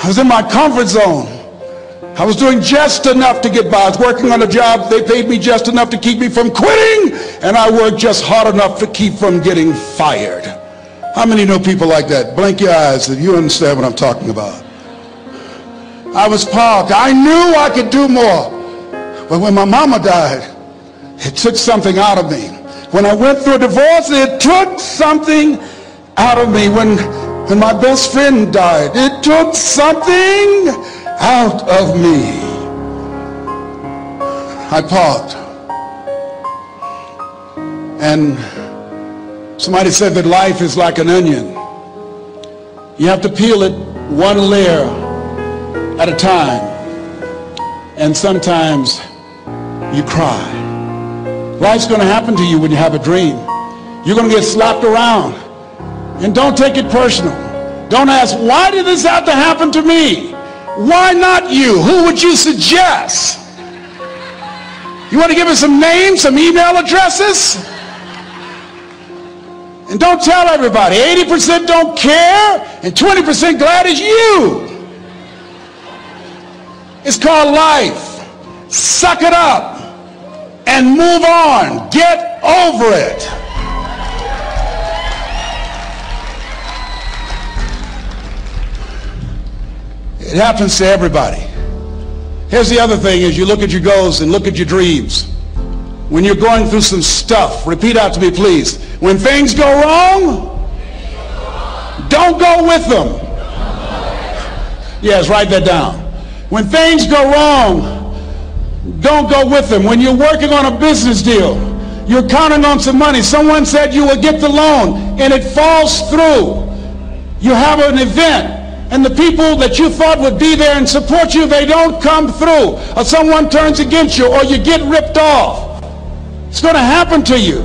was in my comfort zone. I was doing just enough to get by. I was working on a job. They paid me just enough to keep me from quitting, and I worked just hard enough to keep from getting fired. How many know people like that? Blink your eyes if you understand what I'm talking about. I was parked. I knew I could do more. But when my mama died, it took something out of me. When I went through a divorce, it took something out of me. When my best friend died, it took something out of me. I parked. And somebody said that life is like an onion. You have to peel it one layer at a time. And sometimes you cry. Life's going to happen to you when you have a dream. You're going to get slapped around. And don't take it personal. Don't ask, why did this have to happen to me? Why not you? Who would you suggest? You want to give us some names, some email addresses? And don't tell everybody. 80% don't care and 20% glad it's you. It's called life. Suck it up and move on. Get over it. It happens to everybody. Here's the other thing: as you look at your goals and look at your dreams, when you're going through some stuff, repeat out to me, please. When things go wrong, don't go with them. Yes, write that down. When things go wrong, don't go with them. When you're working on a business deal, you're counting on some money. Someone said you will get the loan, and it falls through. You have an event, and the people that you thought would be there and support you, they don't come through. Or someone turns against you, or you get ripped off. It's going to happen to you.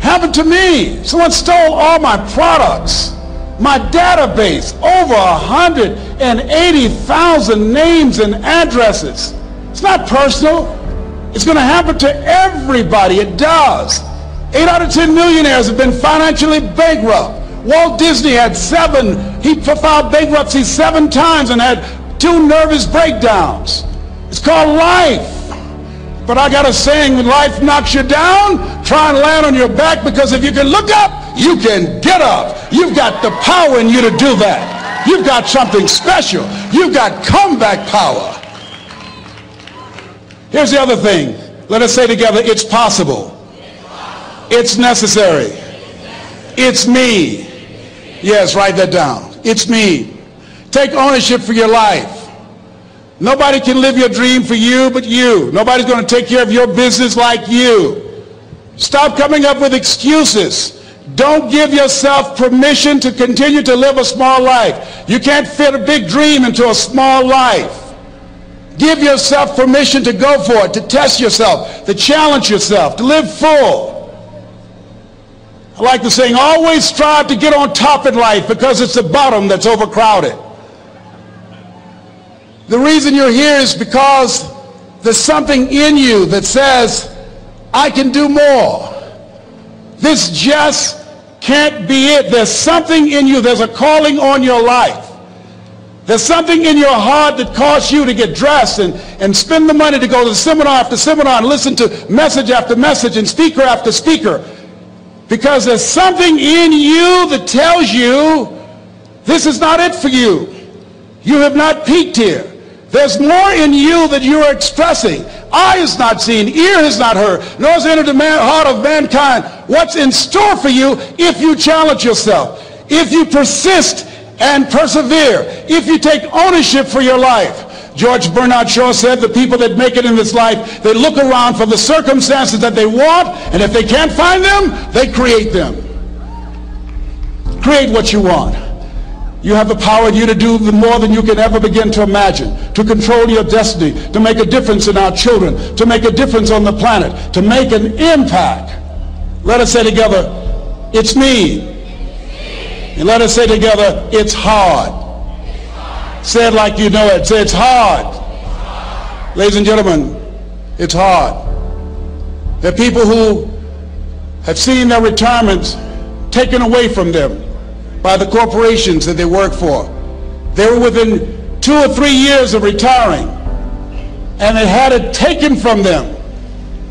Happened to me. Someone stole all my products, my database, over 180,000 names and addresses. It's not personal. It's going to happen to everybody. It does. 8 out of 10 millionaires have been financially bankrupt. Walt Disney had he filed bankruptcy 7 times and had 2 nervous breakdowns. It's called life. But I got a saying: when life knocks you down, try and land on your back, because if you can look up, you can get up. You've got the power in you to do that. You've got something special. You've got comeback power. Here's the other thing. Let us say together, it's possible. It's necessary. It's me. Yes, write that down. It's me. Take ownership for your life. Nobody can live your dream for you but you. Nobody's going to take care of your business like you. Stop coming up with excuses. Don't give yourself permission to continue to live a small life. You can't fit a big dream into a small life. Give yourself permission to go for it, to test yourself, to challenge yourself, to live full. I like the saying, always strive to get on top in life, because it's the bottom that's overcrowded. The reason you're here is because there's something in you that says, I can do more. This just can't be it. There's something in you. There's a calling on your life. There's something in your heart that caused you to get dressed and spend the money to go to seminar after seminar and listen to message after message and speaker after speaker. Because there's something in you that tells you this is not it for you. You have not peaked here. There's more in you that you are expressing. Eye has not seen, ear has not heard, nor has entered the heart of mankind what's in store for you if you challenge yourself, if you persist and persevere, if you take ownership for your life. George Bernard Shaw said the people that make it in this life, they look around for the circumstances that they want, and if they can't find them, they create them. Create what you want. You have the power in you to do more than you can ever begin to imagine, to control your destiny, to make a difference in our children, to make a difference on the planet, to make an impact. Let us say together, it's me. And let us say together, it's hard. Say it like you know it. Say, it's hard. Ladies and gentlemen, it's hard. There are people who have seen their retirements taken away from them by the corporations that they work for. They were within 2 or 3 years of retiring, and they had it taken from them.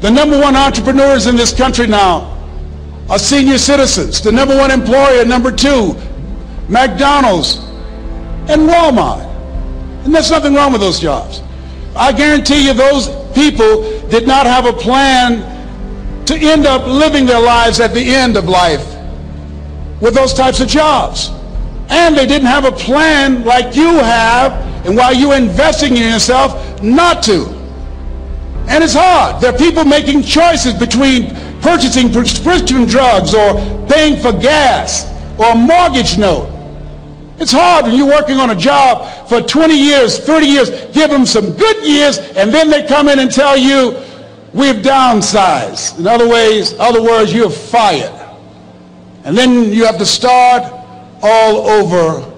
The number one entrepreneurs in this country now are senior citizens. The number one employer, number two, McDonald's and Walmart. And there's nothing wrong with those jobs. I guarantee you those people did not have a plan to end up living their lives at the end of life with those types of jobs. And they didn't have a plan like you have, and while you're investing in yourself, not to. And it's hard. There are people making choices between purchasing prescription drugs or paying for gas or a mortgage note. It's hard when you're working on a job for 20 years, 30 years, give them some good years, and then they come in and tell you, we've downsized. In other words, you're fired. And then you have to start all over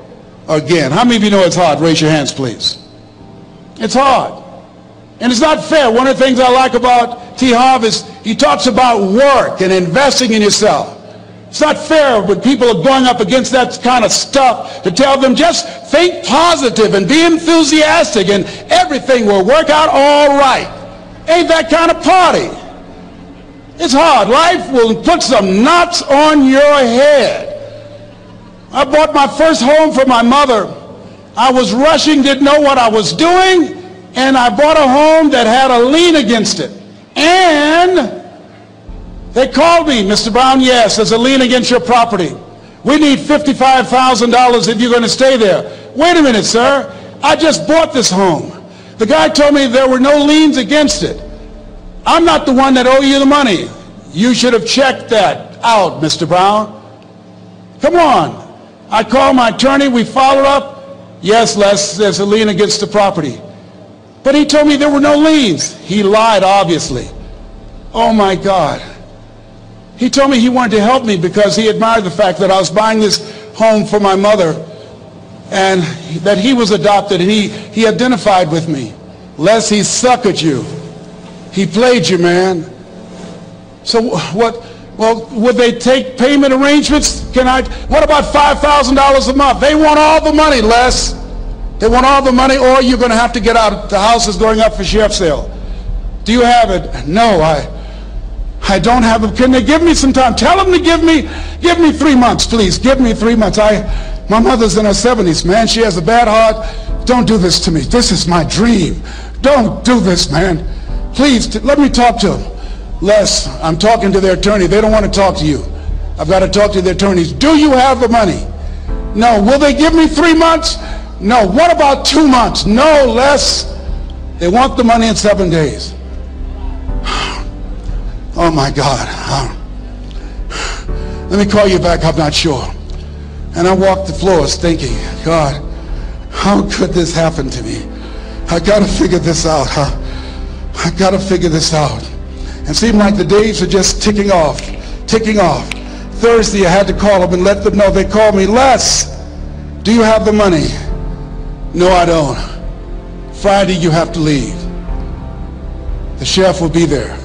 again. How many of you know it's hard? Raise your hands, please. It's hard. And it's not fair. One of the things I like about T. Harv is he talks about work and investing in yourself. It's not fair when people are going up against that kind of stuff to tell them just think positive and be enthusiastic and everything will work out all right. Ain't that kind of party. It's hard. Life will put some knots on your head. I bought my first home for my mother. I was rushing, didn't know what I was doing, and I bought a home that had a lien against it. And they called me, Mr. Brown, yes, there's a lien against your property. We need $55,000 if you're going to stay there. Wait a minute, sir. I just bought this home. The guy told me there were no liens against it. I'm not the one that owe you the money. You should have checked that out, Mr. Brown. Come on. I called my attorney. We followed up. Yes, Les, there's a lien against the property. But he told me there were no liens. He lied, obviously. Oh, my God. He told me he wanted to help me because he admired the fact that I was buying this home for my mother and that he was adopted, and he identified with me. Les, he suckered you. He played you, man. So what? Well, would they take payment arrangements? What about $5,000 a month? They want all the money, Les. They want all the money, or you're going to have to get out. The house is going up for sheriff's sale. Do you have it? No, I don't have it. Can they give me some time? Tell them to give me 3 months, please. Give me 3 months. My mother's in her 70s, man. She has a bad heart. Don't do this to me. This is my dream. Don't do this, man. Please, let me talk to them. Les, I'm talking to their attorney. They don't want to talk to you. I've got to talk to their attorneys. Do you have the money? No. Will they give me 3 months? No. What about 2 months? No, Les. They want the money in 7 days. Oh, my God. Let me call you back. I'm not sure. And I walked the floors thinking, God, how could this happen to me? I got to figure this out. I got to figure this out. It seemed like the days are just ticking off, ticking off. Thursday, I had to call them and let them know. They called me, Les, do you have the money? No, I don't. Friday, you have to leave. The sheriff will be there.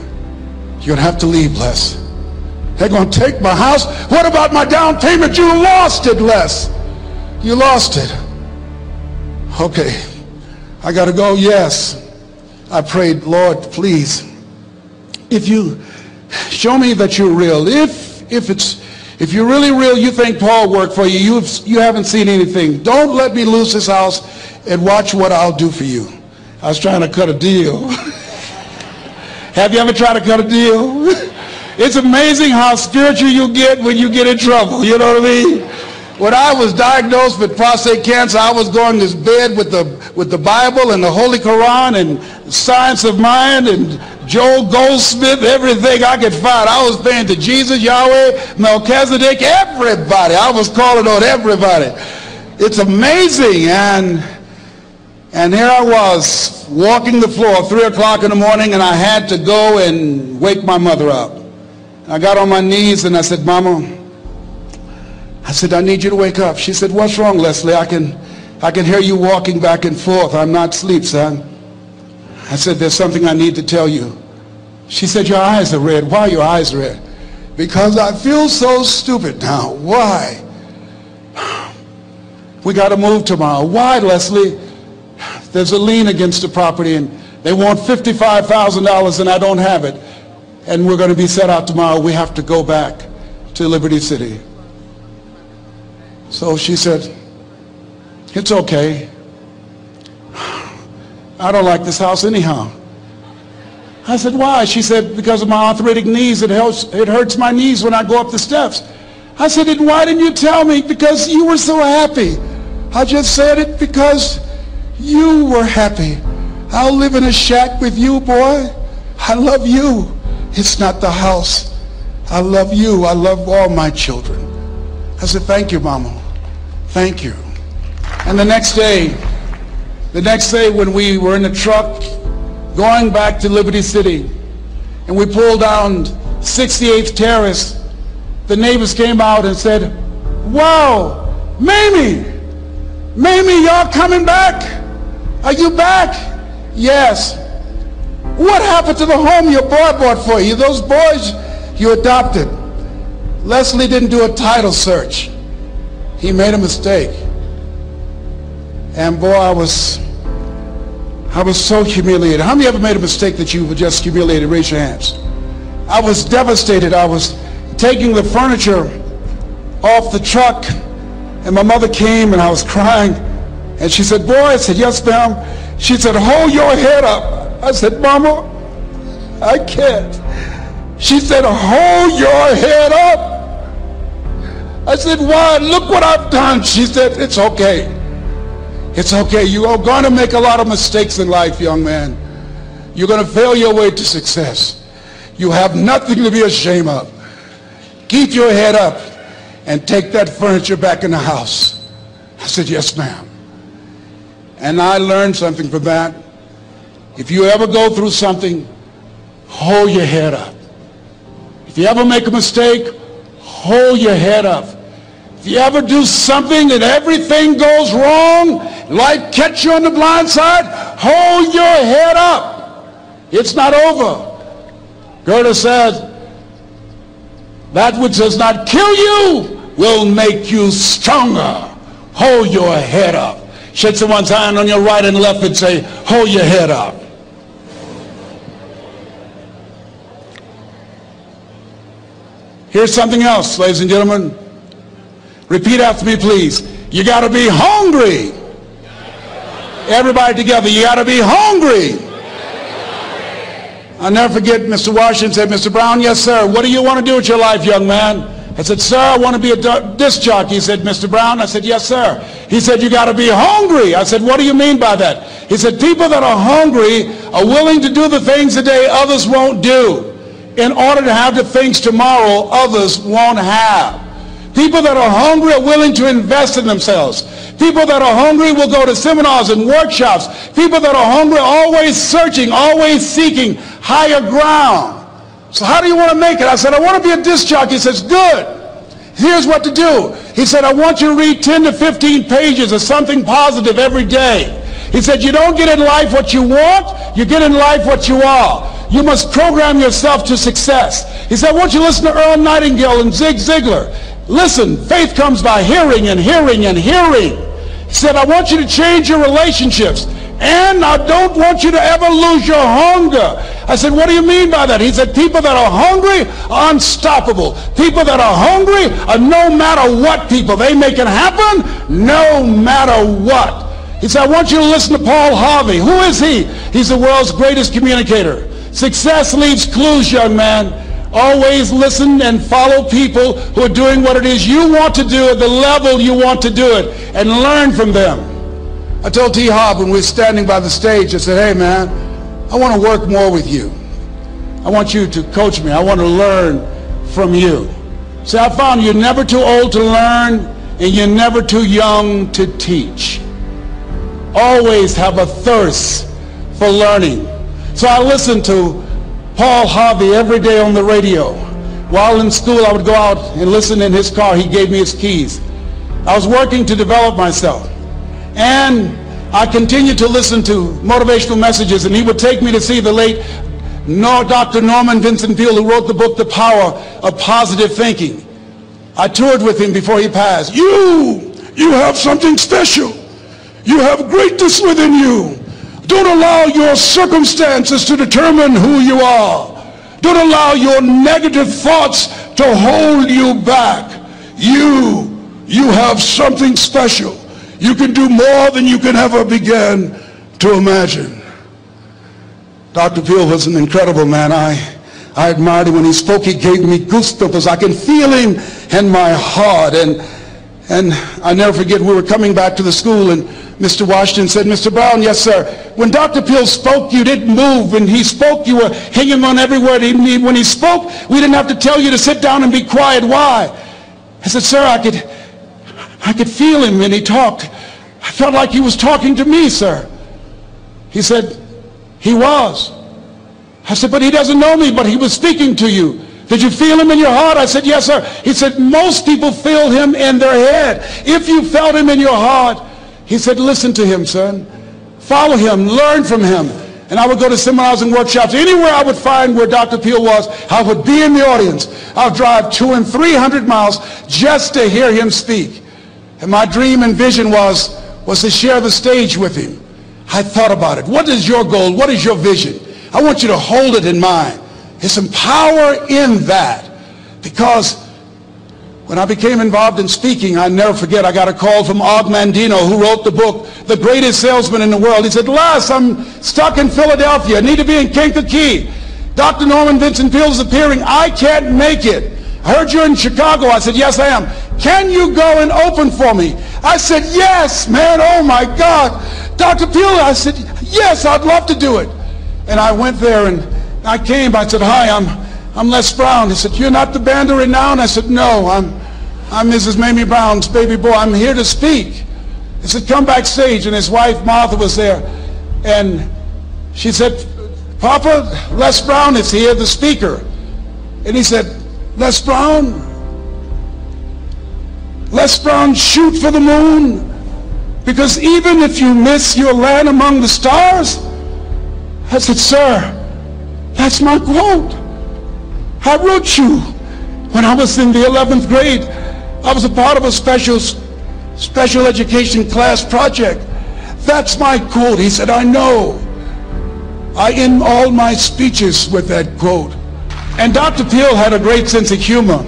You're going to have to leave, Les. They're going to take my house. What about my down payment? You lost it, Les. You lost it. Okay. I got to go. Yes. I prayed, Lord, please, if you show me that you're real, if you're really real, you think Paul worked for you, you haven't seen anything. Don't let me lose this house and watch what I'll do for you. I was trying to cut a deal. Have you ever tried to cut a deal? It's amazing how spiritual you get when you get in trouble. You know what I mean? When I was diagnosed with prostate cancer, I was going to bed with the Bible and the Holy Quran and Science of Mind and Joel Goldsmith, everything I could find. I was praying to Jesus, Yahweh, Melchizedek, everybody. I was calling on everybody. It's amazing. And here I was walking the floor 3 o'clock in the morning, and I had to go and wake my mother up. I got on my knees and I said, Mama, I said, I need you to wake up. She said, what's wrong, Leslie? I can hear you walking back and forth. I'm not asleep, son. I said, there's something I need to tell you. She said, your eyes are red. Why are your eyes red? Because I feel so stupid now. Why? we got to move tomorrow. Why, Leslie? There's a lien against the property, and they want $55,000, and I don't have it. And we're going to be set out tomorrow. We have to go back to Liberty City. So she said, it's okay. I don't like this house anyhow. I said, why? She said, because of my arthritic knees. It hurts my knees when I go up the steps. I said, then why didn't you tell me? Because you were so happy. I just said it because you were happy. I'll live in a shack with you, boy. I love you. It's not the house. I love you. I love all my children. I said, thank you, Mama. Thank you. And the next day when we were in the truck going back to Liberty City, and we pulled down 68th Terrace, the neighbors came out and said, wow, Mamie, y'all coming back? Are you back? Yes. What happened to the home your boy bought for you? Those boys you adopted. Leslie didn't do a title search. He made a mistake. And boy, I was so humiliated. How many ever made a mistake that you were just humiliated? Raise your hands. I was devastated. I was taking the furniture off the truck, and my mother came, and I was crying, and she said, boy, I said, yes, ma'am. She said, hold your head up. I said, Mama, I can't. She said, hold your head up. I said, why? Look what I've done. She said, it's okay. It's okay. You are going to make a lot of mistakes in life, young man. You're going to fail your way to success. You have nothing to be ashamed of. Keep your head up and take that furniture back in the house. I said, yes, ma'am. And I learned something from that. If you ever go through something, hold your head up. If you ever make a mistake, hold your head up. If you ever do something and everything goes wrong, life catch you on the blind side, hold your head up. It's not over. Goethe said, that which does not kill you will make you stronger. Hold your head up. Shake someone's hand on your right and left and say, hold your head up. Here's something else, ladies and gentlemen. Repeat after me, please. You got to be hungry. Everybody together, you got to be hungry. I'll never forget Mr. Washington said, Mr. Brown, yes, sir. What do you want to do with your life, young man? I said, sir, I want to be a disc jockey. He said, Mr. Brown? I said, yes, sir. He said, you got to be hungry. I said, what do you mean by that? He said, people that are hungry are willing to do the things today others won't do in order to have the things tomorrow others won't have. People that are hungry are willing to invest in themselves. People that are hungry will go to seminars and workshops. People that are hungry are always searching, always seeking higher ground. So how do you want to make it? I said, I want to be a disc jockey. He says, good. Here's what to do. He said, I want you to read 10 to 15 pages of something positive every day. He said, you don't get in life what you want, you get in life what you are. You must program yourself to success. He said, I want you to listen to Earl Nightingale and Zig Ziglar. Listen, faith comes by hearing and hearing and hearing. He said, I want you to change your relationships. And I don't want you to ever lose your hunger. I said, what do you mean by that? He said, people that are hungry are unstoppable. People that are hungry are no matter what people. They make it happen no matter what. He said, I want you to listen to Paul Harvey. Who is he? He's the world's greatest communicator. Success leaves clues, young man. Always listen and follow people who are doing what it is you want to do at the level you want to do it, and learn from them. I told T. Hobb when we were standing by the stage, I said, hey man, I want to work more with you. I want you to coach me. I want to learn from you. See, I found you're never too old to learn and you're never too young to teach. Always have a thirst for learning. So I listened to Paul Harvey every day on the radio. While in school, I would go out and listen in his car. He gave me his keys. I was working to develop myself. And I continued to listen to motivational messages, and he would take me to see the late Dr. Norman Vincent Peale, who wrote the book, The Power of Positive Thinking. I toured with him before he passed. You You have something special. You have greatness within you. Don't allow your circumstances to determine who you are. Don't allow your negative thoughts to hold you back. You have something special. You can do more than you can ever begin to imagine. Dr. Peel was an incredible man. I admired him when he spoke. He gave me goosebumps. I can feel him in my heart. And I never forget, we were coming back to the school, and Mr. Washington said, Mr. Brown, yes, sir. When Dr. Peel spoke, you didn't move. When he spoke, you were hanging on every word. When he spoke, we didn't have to tell you to sit down and be quiet. Why? I said, sir, I could feel him when he talked. I felt like he was talking to me, sir. He said, he was. I said, but he doesn't know me, but he was speaking to you. Did you feel him in your heart? I said, yes, sir. He said, most people feel him in their head. If you felt him in your heart, he said, listen to him, son. Follow him. Learn from him. And I would go to seminars and workshops. Anywhere I would find where Dr. Peel was, I would be in the audience. I would drive 200 and 300 miles just to hear him speak. And my dream and vision was to share the stage with him. I thought about it. What is your goal? What is your vision? I want you to hold it in mind. There's some power in that, because when I became involved in speaking, I never forget, I got a call from Og Mandino, who wrote the book, The Greatest Salesman in the World. He said, Les, I'm stuck in Philadelphia. I need to be in Kankakee. Dr. Norman Vincent Peale is appearing. I can't make it. I heard you're in Chicago. I said, yes, I am. Can you go and open for me? I said, yes, man. Oh, my God. Dr. Peale, I said, yes, I'd love to do it. And I went there, and I came. I said, hi, I'm Les Brown. He said, you're not the band of renown? I said, no, I'm Mrs. Mamie Brown's baby boy. I'm here to speak. He said, come backstage. And his wife, Martha, was there. And she said, Papa, Les Brown is here, the speaker. And he said, Les Brown, shoot for the moon. Because even if you miss, you'll land among the stars. I said, sir, that's my quote. I wrote you when I was in the 11th grade. I was a part of a special education class project. That's my quote. He said, I know. I end all my speeches with that quote. And Dr. Peel had a great sense of humor.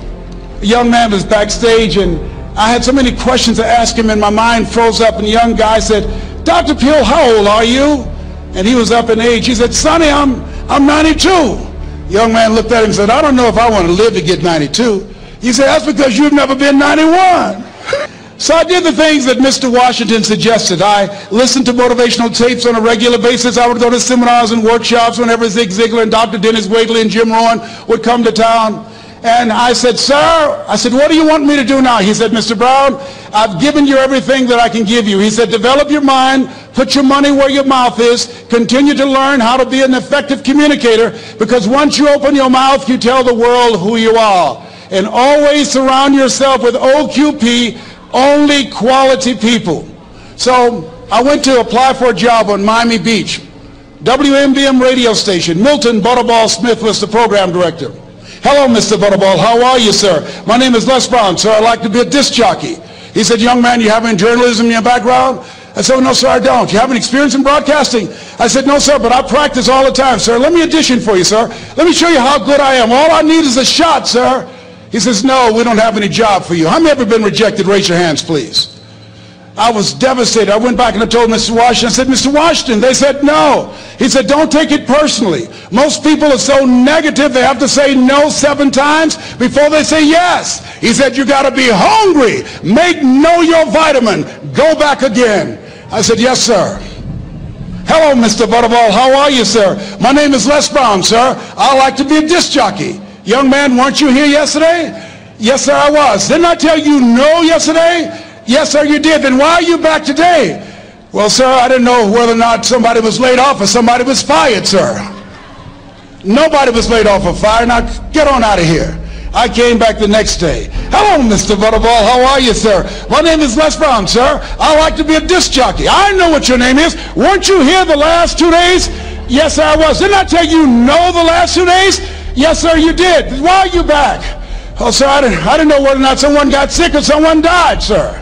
A young man was backstage, and I had so many questions to ask him, and my mind froze up, and the young guy said, Dr. Peel, how old are you? And he was up in age. He said, Sonny, I'm 92. The young man looked at him and said, I don't know if I want to live to get 92. He said, that's because you've never been 91. So I did the things that Mr. Washington suggested. I listened to motivational tapes on a regular basis. I would go to seminars and workshops whenever Zig Ziglar and Dr. Dennis Waitley and Jim Rohn would come to town. And I said, sir, what do you want me to do now? He said, Mr. Brown, I've given you everything that I can give you. He said, develop your mind, put your money where your mouth is, continue to learn how to be an effective communicator, because once you open your mouth, you tell the world who you are. And always surround yourself with OQP, only quality people. So I went to apply for a job on Miami Beach. WMBM radio station. Milton Butterball Smith was the program director. Hello, Mr. Butterball. How are you, sir? My name is Les Brown, sir. I'd like to be a disc jockey. He said, young man, you have any journalism in your background? I said, no, sir, I don't. You have any experience in broadcasting? I said, no, sir, but I practice all the time, sir. Let me audition for you, sir. Let me show you how good I am. All I need is a shot, sir. He says, no, we don't have any job for you. How many ever been rejected? Raise your hands, please. I was devastated. I went back and I told Mr. Washington. I said, Mr. Washington, they said no. He said, don't take it personally. Most people are so negative they have to say no 7 times before they say yes. He said, you got to be hungry. Know your vitamin. Go back again. I said, yes, sir. Hello, Mr. Butterball. How are you, sir? My name is Les Brown, sir. I like to be a disc jockey. Young man, weren't you here yesterday? Yes, sir, I was. Didn't I tell you no yesterday? Yes, sir, you did. Then why are you back today? Well, sir, I didn't know whether or not somebody was laid off or somebody was fired, sir. Nobody was laid off or fired. Now, get on out of here. I came back the next day. Hello, Mr. Butterball. How are you, sir? My name is Les Brown, sir. I like to be a disc jockey. I know what your name is. Weren't you here the last 2 days? Yes, sir, I was. Didn't I tell you no the last 2 days? Yes, sir, you did. Why are you back? Oh, sir, I didn't know whether or not someone got sick or someone died, sir.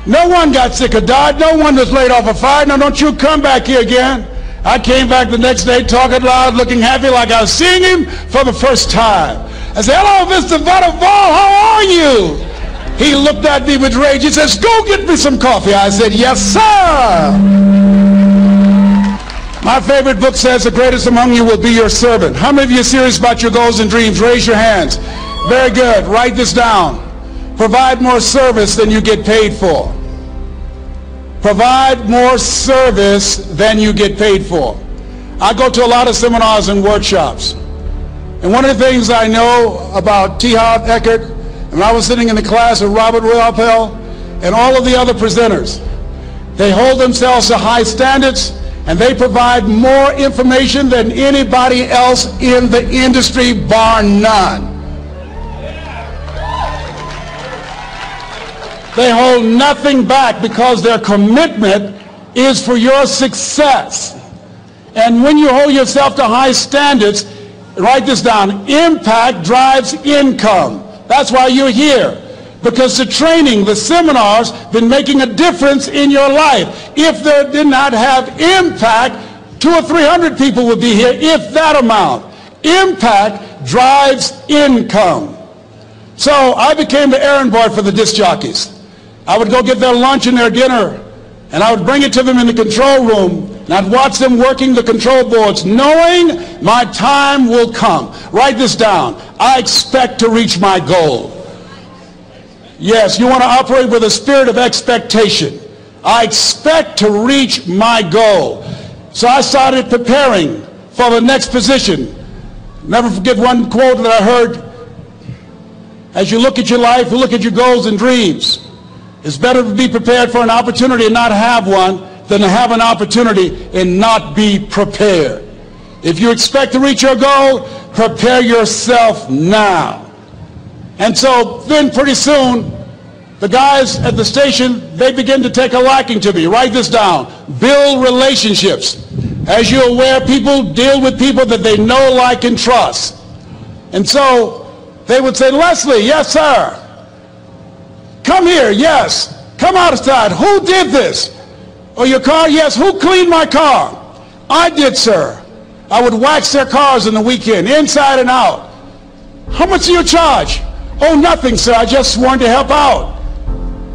No one got sick or died. No one was laid off a fire. Now don't you come back here again. I came back the next day talking loud, looking happy like I was seeing him for the first time. I said, hello, Mr. Butterball, how are you? He looked at me with rage. He says, go get me some coffee. I said, yes, sir. My favorite book says, the greatest among you will be your servant. How many of you are serious about your goals and dreams? Raise your hands. Very good. Write this down. Provide more service than you get paid for. Provide more service than you get paid for. I go to a lot of seminars and workshops. And one of the things I know about T. Harv Eckert, and I was sitting in the class with Robert Ruppel and all of the other presenters, they hold themselves to high standards and they provide more information than anybody else in the industry, bar none. They hold nothing back because their commitment is for your success. And when you hold yourself to high standards, write this down, impact drives income. That's why you're here. Because the training, the seminars, been making a difference in your life. If they did not have impact, 200 or 300 people would be here, if that amount. Impact drives income. So I became the errand boy for the disc jockeys. I would go get their lunch and their dinner, and I would bring it to them in the control room, and I'd watch them working the control boards, knowing my time will come. Write this down. I expect to reach my goal. Yes, you want to operate with a spirit of expectation. I expect to reach my goal. So I started preparing for the next position. Never forget one quote that I heard. As you look at your life, you look at your goals and dreams. It's better to be prepared for an opportunity and not have one than to have an opportunity and not be prepared. If you expect to reach your goal, prepare yourself now. And so then pretty soon, the guys at the station, they begin to take a liking to me. Write this down. Build relationships. As you're aware, people deal with people that they know, like, and trust. And so they would say, Leslie, yes, sir. Come here, yes. Come outside. Who did this? Oh, your car? Yes. Who cleaned my car? I did, sir. I would wax their cars on the weekend, inside and out. How much do you charge? Oh, nothing, sir. I just wanted to help out.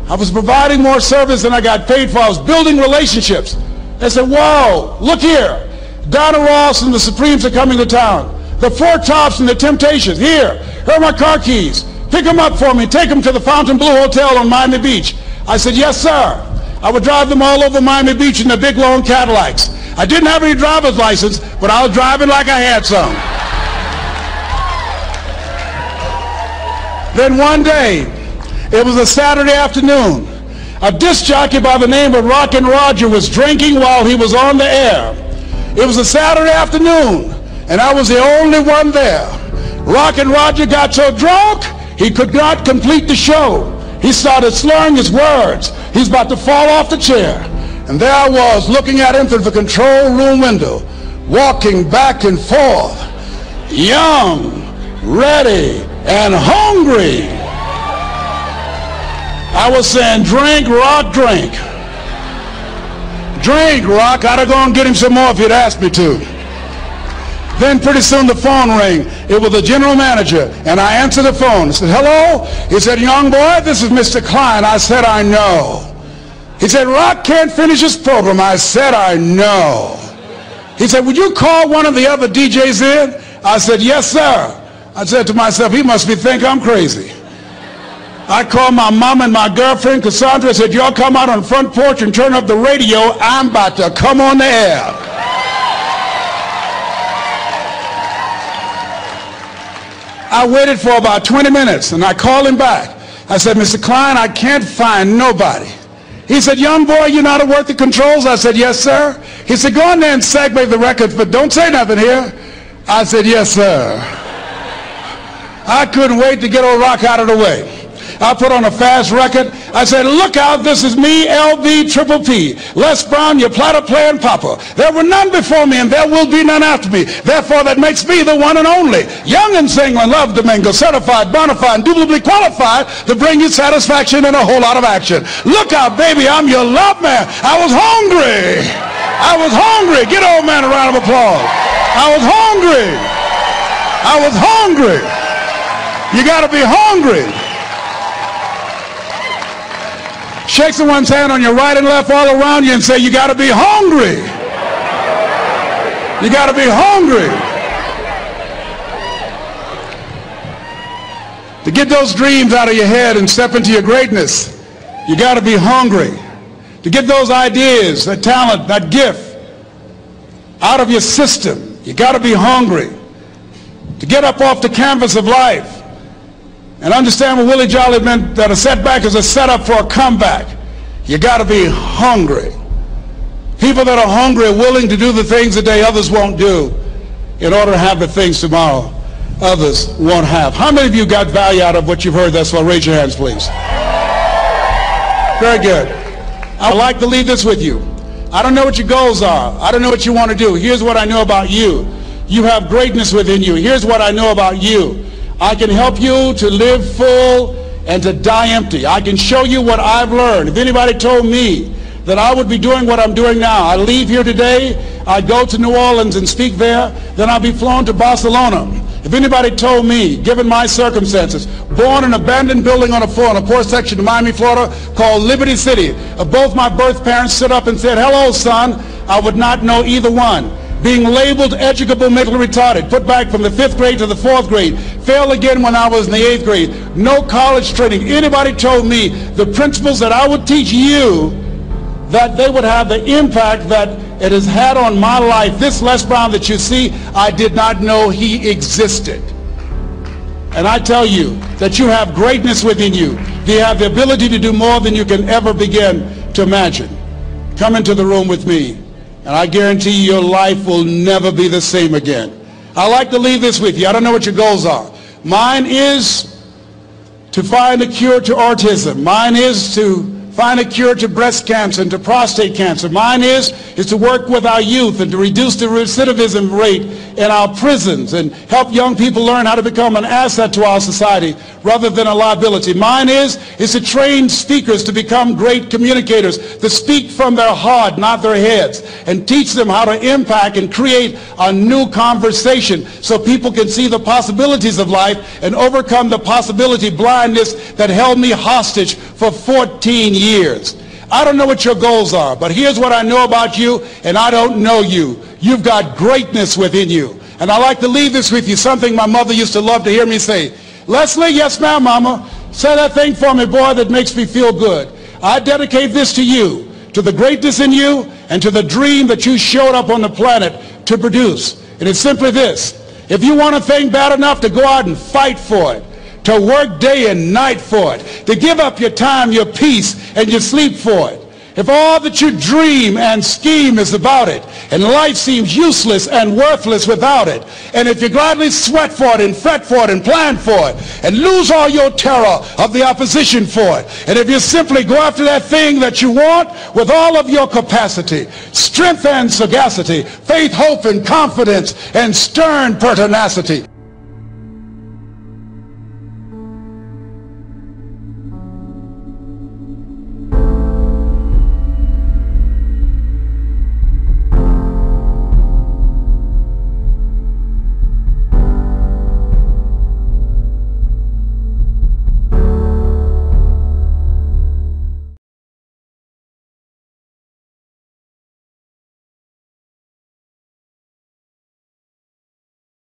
I was providing more service than I got paid for. I was building relationships. They said, whoa, look here. Donna Ross and the Supremes are coming to town. The Four Tops and the Temptations. Here are my car keys. Pick them up for me. Take them to the Fontainebleau Hotel on Miami Beach. I said, yes, sir. I would drive them all over Miami Beach in the big, long Cadillacs. I didn't have any driver's license, but I was driving like I had some. Then one day, it was a Saturday afternoon, a disc jockey by the name of Rockin' Roger was drinking while he was on the air. It was a Saturday afternoon, and I was the only one there. Rockin' Roger got so drunk, he could not complete the show. He started slurring his words. He's about to fall off the chair. And there I was, looking at him through the control room window, walking back and forth, young, ready, and hungry. I was saying, drink, Rock, drink. Drink, Rock. I'd have gone and get him some more if he'd asked me to. Then pretty soon the phone rang. It was the general manager, and I answered the phone. I said, hello? He said, young boy, this is Mr. Klein. I said, I know. He said, Rock can't finish his program. I said, I know. He said, would you call one of the other DJs in? I said, yes, sir. I said to myself, he must think I'm crazy. I called my mom and my girlfriend, Cassandra. I said, y'all come out on the front porch and turn up the radio. I'm about to come on the air. I waited for about 20 minutes, and I called him back. I said, Mr. Klein, I can't find nobody. He said, young boy, you know how to work the controls? I said, yes, sir. He said, go in there and segue the records, but don't say nothing here. I said, yes, sir. I couldn't wait to get old Rock out of the way. I put on a fast record. I said, look out, this is me, LB Triple P, Les Brown, your platter playing papa. There were none before me, and there will be none after me. Therefore, that makes me the one and only. Young and single and love to mingle, certified, bona fide, indubitably qualified to bring you satisfaction and a whole lot of action. Look out, baby, I'm your love man. I was hungry. I was hungry. Get old man a round of applause. I was hungry. I was hungry. You got to be hungry. Shake someone's hand on your right and left all around you and say, you got to be hungry. You got to be hungry. To get those dreams out of your head and step into your greatness, you got to be hungry. To get those ideas, that talent, that gift out of your system, you got to be hungry. To get up off the canvas of life and understand what Willie Jolly meant, that a setback is a setup for a comeback, you got to be hungry. People that are hungry are willing to do the things today others won't do in order to have the things tomorrow others won't have. How many of you got value out of what you've heard thus far? Raise your hands, please. Very good. I'd like to leave this with you. I don't know what your goals are. I don't know what you want to do. Here's what I know about you. You have greatness within you. Here's what I know about you. I can help you to live full and to die empty. I can show you what I've learned. If anybody told me that I would be doing what I'm doing now, I leave here today, I go to New Orleans and speak there, then I'll be flown to Barcelona. If anybody told me, given my circumstances, born in an abandoned building on a floor in a poor section of Miami, Florida, called Liberty City, both my birth parents stood up and said, hello, son, I would not know either one. Being labeled educable mentally retarded, put back from the 5th grade to the 4th grade, failed again when I was in the 8th grade, no college training. Anybody told me the principles that I would teach you, that they would have the impact that it has had on my life. This Les Brown that you see, I did not know he existed. And I tell you that you have greatness within you. You have the ability to do more than you can ever begin to imagine. Come into the room with me, and I guarantee you your life will never be the same again. I like to leave this with you. I don't know what your goals are. Mine is to find a cure to autism. Mine is to find a cure to breast cancer and to prostate cancer. Mine is to work with our youth and to reduce the recidivism rate in our prisons and help young people learn how to become an asset to our society rather than a liability. Mine is to train speakers to become great communicators, to speak from their heart, not their heads, and teach them how to impact and create a new conversation so people can see the possibilities of life and overcome the possibility blindness that held me hostage for 14 years. I don't know what your goals are, but here's what I know about you, and I don't know you. You've got greatness within you. And I like to leave this with you, something my mother used to love to hear me say. Leslie, yes ma'am, mama. Say that thing for me, boy, that makes me feel good. I dedicate this to you, to the greatness in you, and to the dream that you showed up on the planet to produce. And it's simply this. If you want a thing bad enough to go out and fight for it, to work day and night for it, to give up your time, your peace, and your sleep for it. If all that you dream and scheme is about it, and life seems useless and worthless without it, and if you gladly sweat for it and fret for it and plan for it, and lose all your terror of the opposition for it, and if you simply go after that thing that you want with all of your capacity, strength and sagacity, faith, hope, and confidence, and stern pertinacity,